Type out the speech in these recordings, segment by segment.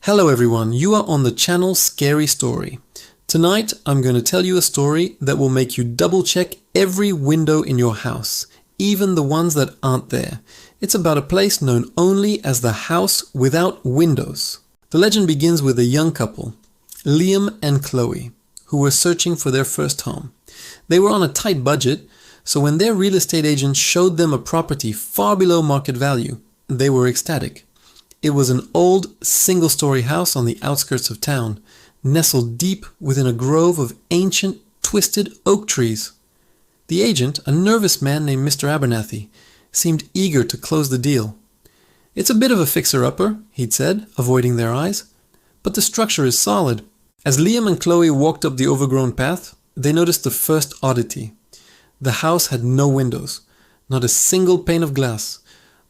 Hello everyone, you are on the channel Scary Story. Tonight I'm going to tell you a story that will make you double check every window in your house, even the ones that aren't there. It's about a place known only as the house without windows. The legend begins with a young couple, Liam and Chloe, who were searching for their first home. They were on a tight budget, so when their real estate agent showed them a property far below market value, they were ecstatic. It was an old, single-story house on the outskirts of town, nestled deep within a grove of ancient, twisted oak trees. The agent, a nervous man named Mr. Abernathy, seemed eager to close the deal. "It's a bit of a fixer-upper," he'd said, avoiding their eyes, "but the structure is solid." As Liam and Chloe walked up the overgrown path, they noticed the first oddity. The house had no windows, not a single pane of glass.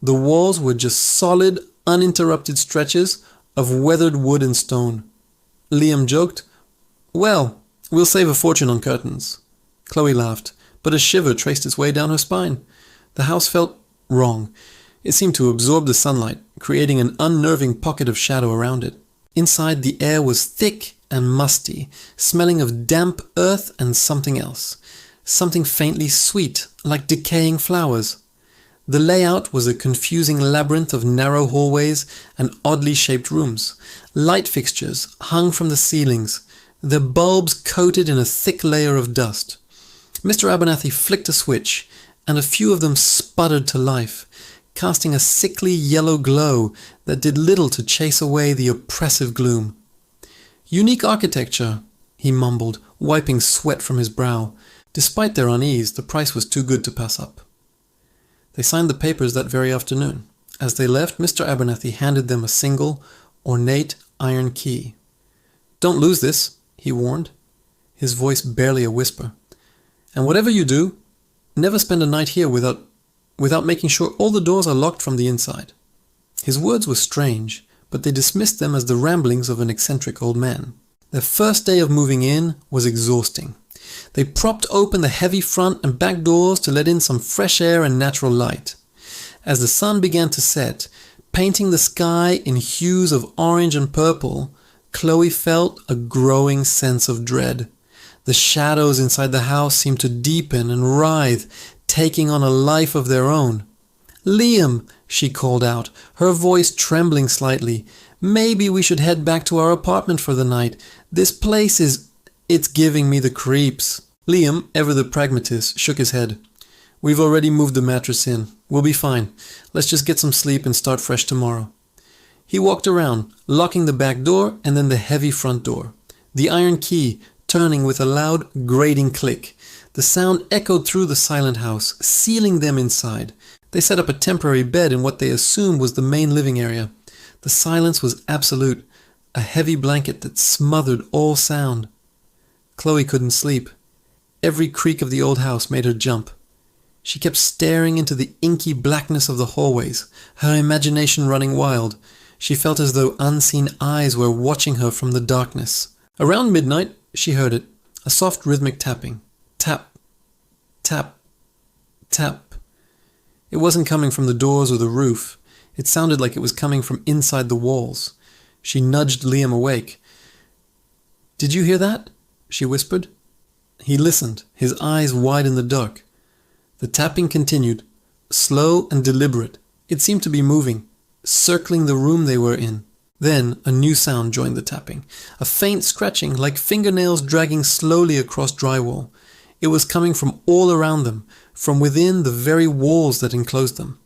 The walls were just solid, uninterrupted stretches of weathered wood and stone. Liam joked, "Well, we'll save a fortune on curtains." Chloe laughed, but a shiver traced its way down her spine. The house felt wrong. It seemed to absorb the sunlight, creating an unnerving pocket of shadow around it. Inside, the air was thick and musty, smelling of damp earth and something else. Something faintly sweet, like decaying flowers. The layout was a confusing labyrinth of narrow hallways and oddly shaped rooms. Light fixtures hung from the ceilings, their bulbs coated in a thick layer of dust. Mr. Abernathy flicked a switch, and a few of them sputtered to life, casting a sickly yellow glow that did little to chase away the oppressive gloom. "Unique architecture," he mumbled, wiping sweat from his brow. Despite their unease, the price was too good to pass up. They signed the papers that very afternoon. As they left, Mr. Abernathy handed them a single, ornate iron key. "Don't lose this," he warned, his voice barely a whisper. "And whatever you do, never spend a night here without making sure all the doors are locked from the inside." His words were strange, but they dismissed them as the ramblings of an eccentric old man. Their first day of moving in was exhausting. They propped open the heavy front and back doors to let in some fresh air and natural light. As the sun began to set, painting the sky in hues of orange and purple, Chloe felt a growing sense of dread. The shadows inside the house seemed to deepen and writhe, taking on a life of their own. "Liam," she called out, her voice trembling slightly, "maybe we should head back to our apartment for the night. This place it's giving me the creeps." Liam, ever the pragmatist, shook his head. "We've already moved the mattress in. We'll be fine. Let's just get some sleep and start fresh tomorrow." He walked around, locking the back door and then the heavy front door. The iron key turning with a loud, grating click. The sound echoed through the silent house, sealing them inside. They set up a temporary bed in what they assumed was the main living area. The silence was absolute, a heavy blanket that smothered all sound. Chloe couldn't sleep. Every creak of the old house made her jump. She kept staring into the inky blackness of the hallways, her imagination running wild. She felt as though unseen eyes were watching her from the darkness. Around midnight, she heard it, a soft rhythmic tapping. Tap, tap, tap. It wasn't coming from the doors or the roof. It sounded like it was coming from inside the walls. She nudged Liam awake. "Did you hear that?" she whispered. He listened, his eyes wide in the dark. The tapping continued, slow and deliberate. It seemed to be moving, circling the room they were in. Then a new sound joined the tapping, a faint scratching like fingernails dragging slowly across drywall. It was coming from all around them, from within the very walls that enclosed them.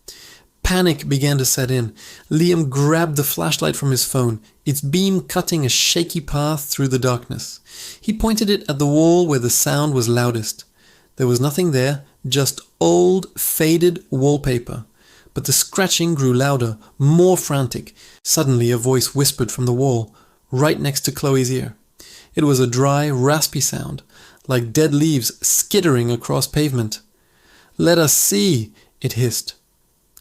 Panic began to set in. Liam grabbed the flashlight from his phone, its beam cutting a shaky path through the darkness. He pointed it at the wall where the sound was loudest. There was nothing there, just old, faded wallpaper. But the scratching grew louder, more frantic. Suddenly a voice whispered from the wall, right next to Chloe's ear. It was a dry, raspy sound, like dead leaves skittering across pavement. "Let us see," it hissed.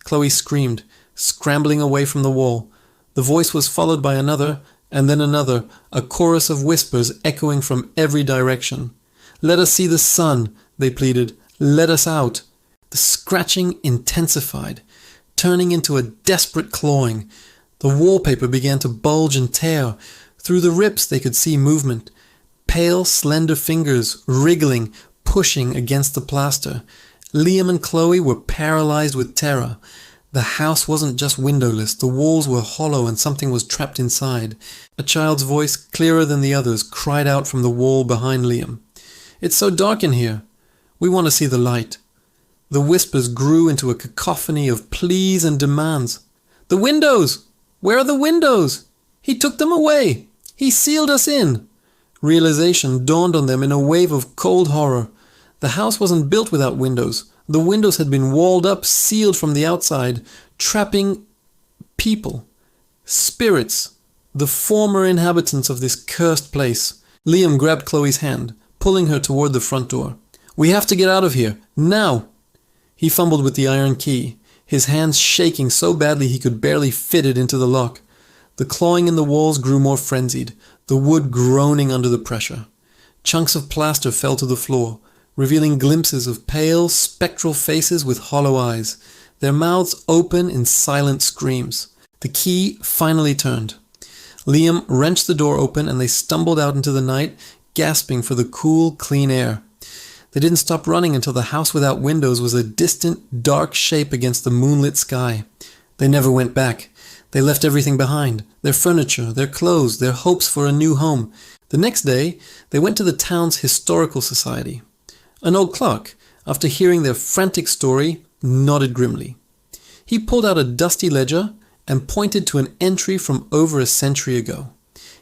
Chloe screamed, scrambling away from the wall. The voice was followed by another, and then another, a chorus of whispers echoing from every direction. "Let us see the sun," they pleaded. "Let us out." The scratching intensified, turning into a desperate clawing. The wallpaper began to bulge and tear. Through the rips they could see movement. Pale, slender fingers wriggling, pushing against the plaster. Liam and Chloe were paralyzed with terror. The house wasn't just windowless, the walls were hollow and something was trapped inside. A child's voice, clearer than the others, cried out from the wall behind Liam. "It's so dark in here. We want to see the light." The whispers grew into a cacophony of pleas and demands. "The windows! Where are the windows? He took them away! He sealed us in!" Realization dawned on them in a wave of cold horror. The house wasn't built without windows. The windows had been walled up, sealed from the outside, trapping people, spirits, the former inhabitants of this cursed place. Liam grabbed Chloe's hand, pulling her toward the front door. "We have to get out of here, now!" He fumbled with the iron key, his hands shaking so badly he could barely fit it into the lock. The clawing in the walls grew more frenzied, the wood groaning under the pressure. Chunks of plaster fell to the floor, revealing glimpses of pale, spectral faces with hollow eyes, their mouths open in silent screams. The key finally turned. Liam wrenched the door open and they stumbled out into the night, gasping for the cool, clean air. They didn't stop running until the house without windows was a distant, dark shape against the moonlit sky. They never went back. They left everything behind, their furniture, their clothes, their hopes for a new home. The next day, they went to the town's historical society. An old clerk, after hearing their frantic story, nodded grimly. He pulled out a dusty ledger and pointed to an entry from over a century ago.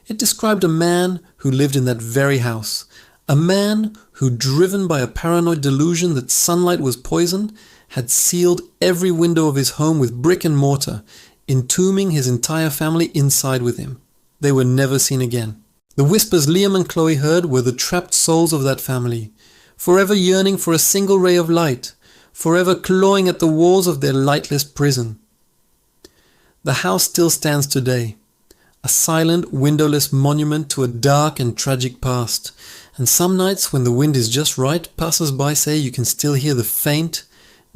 It described a man who lived in that very house, a man who, driven by a paranoid delusion that sunlight was poison, had sealed every window of his home with brick and mortar, entombing his entire family inside with him. They were never seen again. The whispers Liam and Chloe heard were the trapped souls of that family, forever yearning for a single ray of light, forever clawing at the walls of their lightless prison. The house still stands today, a silent, windowless monument to a dark and tragic past, and some nights when the wind is just right, passers-by say you can still hear the faint,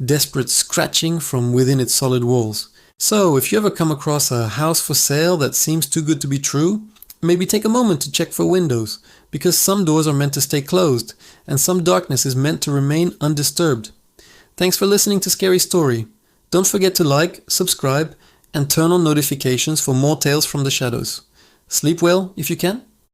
desperate scratching from within its solid walls. So, if you ever come across a house for sale that seems too good to be true, maybe take a moment to check for windows, because some doors are meant to stay closed, and some darkness is meant to remain undisturbed. Thanks for listening to Scary Story. Don't forget to like, subscribe, and turn on notifications for more tales from the shadows. Sleep well if you can.